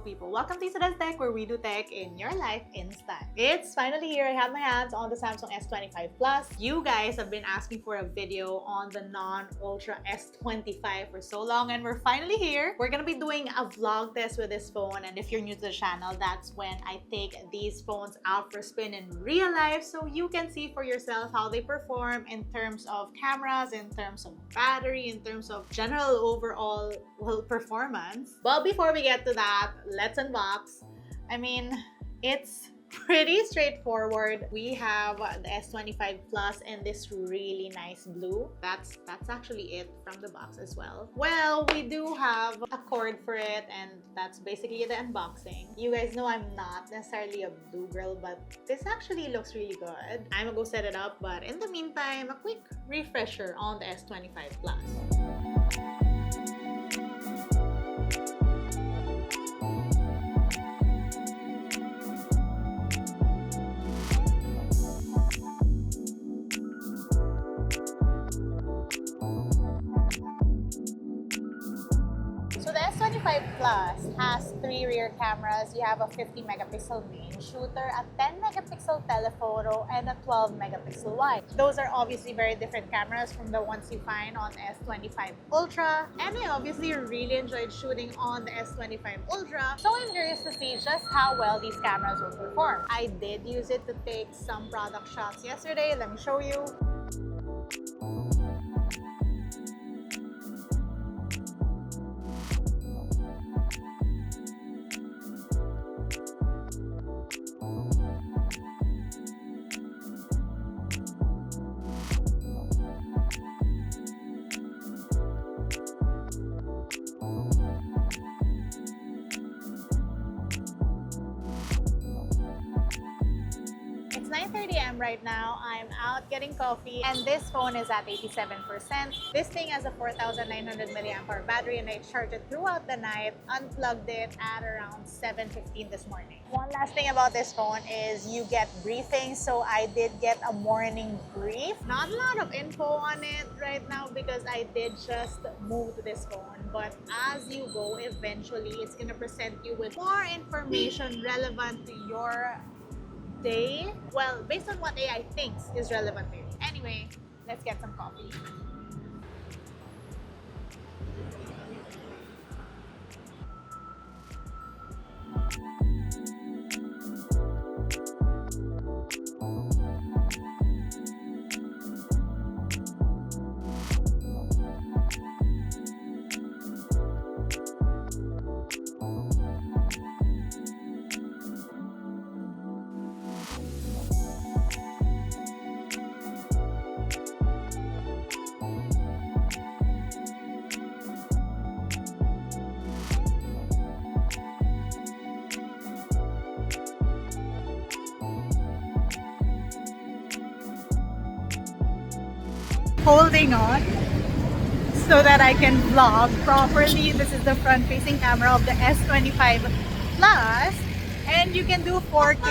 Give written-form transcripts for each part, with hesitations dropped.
beautiful people. Welcome to LAZADA's Tech, where we do tech in your life in style. It's finally here. I have my hands on the Samsung S25 Plus. You guys have been asking for a video on the non-ultra S25 for so long, and we're finally here. We're gonna be doing a vlog test with this phone, and if you're new to the channel, that's when I take these phones out for a spin in real life so you can see for yourself how they perform in terms of cameras, in terms of battery, in terms of general overall performance. But before we get to that, let's unbox. I mean, it's pretty straightforward. We have the S25 Plus and this really nice blue. That's actually it from the box as well. Well, we do have a cord for it, and that's basically the unboxing. You guys know I'm not necessarily a blue girl, but this actually looks really good. I'm gonna go set it up, but in the meantime, a quick refresher on the S25 Plus. So the S25 Plus has 3 rear cameras. You have a 50 megapixel main shooter, a 10 megapixel telephoto, and a 12 megapixel wide. Those are obviously very different cameras from the ones you find on S25 Ultra. And I obviously really enjoyed shooting on the S25 Ultra, so I'm curious to see just how well these cameras will perform. I did use it to take some product shots yesterday. Let me show you. It's 9:30 a.m. right now. I'm out getting coffee, and this phone is at 87%. This thing has a 4,900 milliamp hour battery, and I charged it throughout the night, unplugged it at around 7:15 this morning. One last thing about this phone is you get briefings, so I did get a morning brief. Not a lot of info on it right now because I did just move to this phone, but as you go, eventually it's gonna present you with more information relevant to your day. Well, based on what AI thinks is relevant to you. Anyway, let's get some coffee. Holding on so that I can vlog properly. This is the front-facing camera of the S25 Plus, and you can do 4K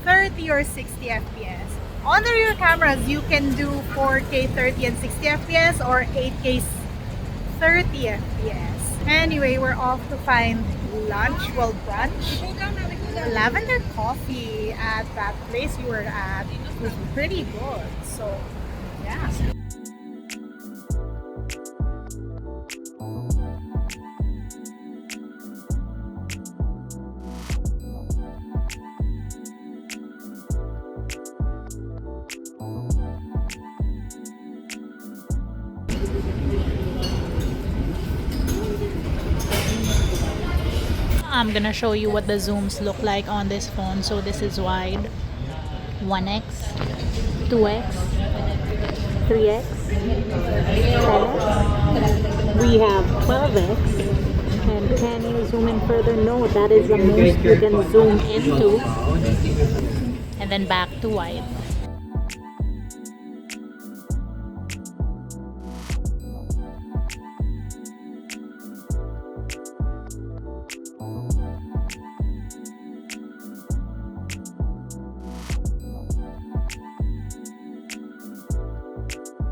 30 or 60 FPS. On the rear cameras, you can do 4K 30 and 60 FPS or 8K 30 FPS. Anyway, we're off to find lunch, well, brunch. Lavender coffee at that place we were at was pretty good, so yeah. I'm gonna show you what the zooms look like on this phone. So this is wide, 1x, 2x, 3x, 10x. We have 12x. And can you zoom in further? No, that is the most you can zoom into. And then back to wide.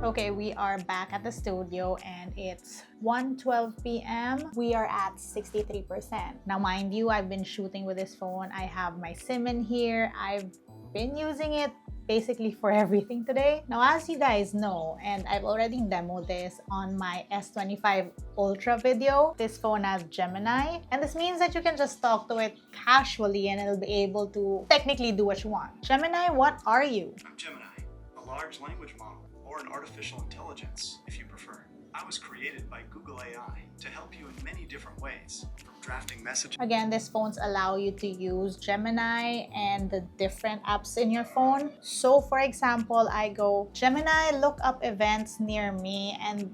Okay, we are back at the studio and it's 1:12 p.m. We are at 63%. Now, mind you, I've been shooting with this phone. I have my SIM in here. I've been using it basically for everything today. Now, as you guys know, and I've already demoed this on my S25 Ultra video, this phone has Gemini, and this means that you can just talk to it casually and it'll be able to technically do what you want. Gemini, what are you? I'm Gemini, a large language model, or an artificial intelligence, if you prefer. I was created by Google AI to help you in many different ways, from drafting messages. Again, these phones allow you to use Gemini and the different apps in your phone. So for example, I go, Gemini, look up events near me, and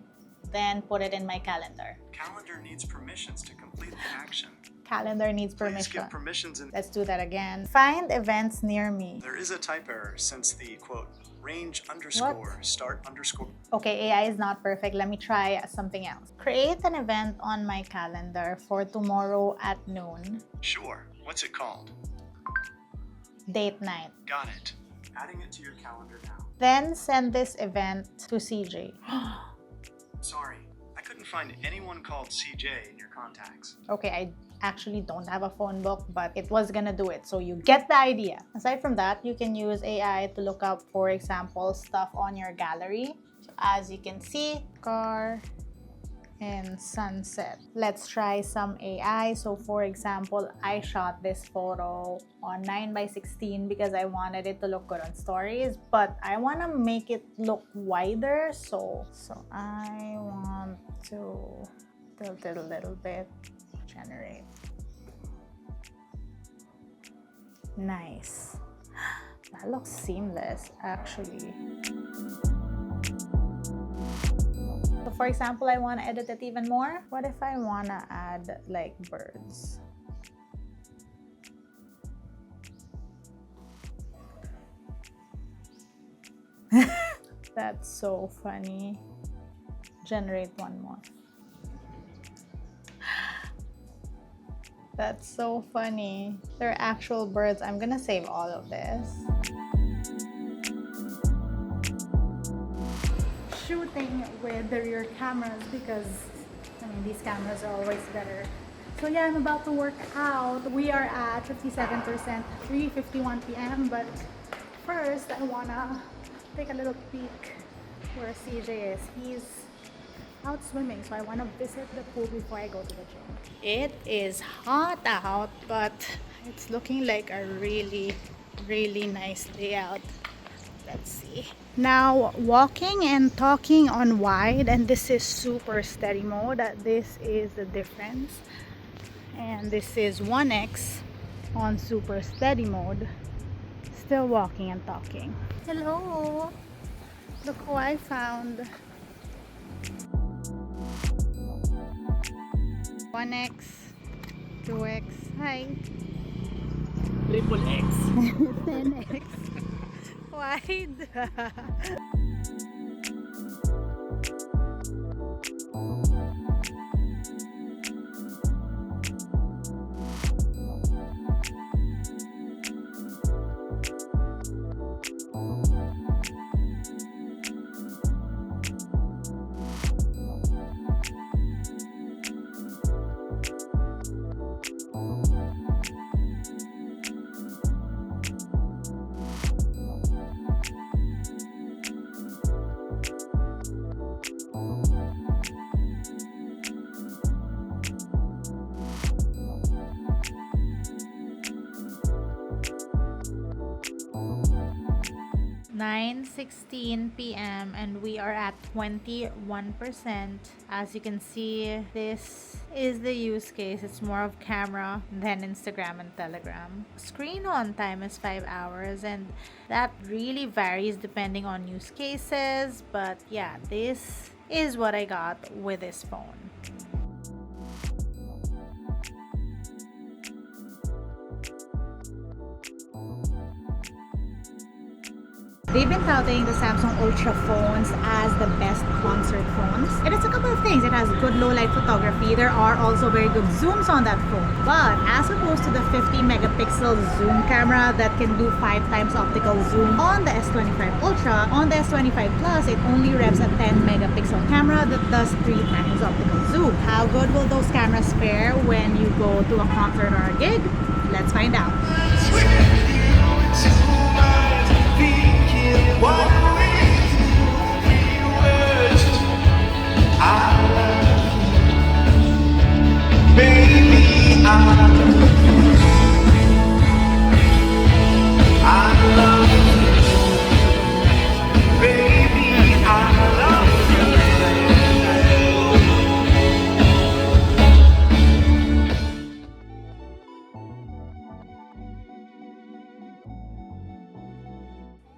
then put it in my calendar. Calendar needs permissions to complete the action. Calendar needs Please permission. give permissions in. Let's do that again. Find events near me. There is a type error since the quote range underscore start underscore. Okay, AI is not perfect. Let me try something else. Create an event on my calendar for tomorrow at noon. Sure. What's it called? Date night. Got it. Adding it to your calendar now. Then send this event to CJ. Sorry, I couldn't find anyone called CJ in your contacts. Okay, I actually don't have a phone book, but it was gonna do it, so you get the idea. Aside from that, you can use AI to look up, for example, stuff on your gallery. So as you can see, car and sunset. Let's try some AI. So for example, I shot this photo on 9:16 because I wanted it to look good on stories, but I want to make it look wider, so I want to tilt it a little bit. Generate. Nice. That looks seamless, actually. So for example, I want to edit it even more. What if I want to add like birds? That's so funny. Generate one more. That's so funny. They're actual birds. I'm gonna save all of this. Shooting with the rear cameras because, I mean, these cameras are always better. So yeah, I'm about to work out. We are at 57%, 3:51 p.m. But first, I wanna take a little peek where CJ is. He's out swimming, so I want to visit the pool before I go to the gym. It is hot out, but it's looking like a really nice day out. Let's see. Now, walking and talking on wide, and this is super steady mode. This is the difference. And this is 1x on super steady mode. Still walking and talking. Hello! Look who I found. 1x, 2x, hi. Triple X. 10x, wide. (9:16 p.m. and we are at 21%. As you can see, this is the use case. It's more of camera than Instagram and Telegram. Screen on time is 5 hours, and that really varies depending on use cases. But yeah, this is what I got with this phone. They've been touting the Samsung Ultra phones as the best concert phones. And it's a couple of things. It has good low light photography. There are also very good zooms on that phone. But as opposed to the 50 megapixel zoom camera that can do 5 times optical zoom on the S25 Ultra, on the S25 Plus, it only revs a 10 megapixel camera that does 3 times optical zoom. How good will those cameras fare when you go to a concert or a gig? Let's find out.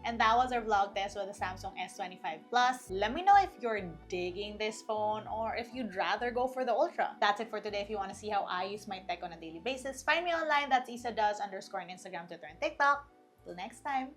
And that was our vlog test with the Samsung S25 Plus. Let me know if you're digging this phone or if you'd rather go for the Ultra. That's it for today. If you want to see how I use my tech on a daily basis, find me online. That's IsaDoes_ on Instagram, Twitter, and TikTok. Till next time.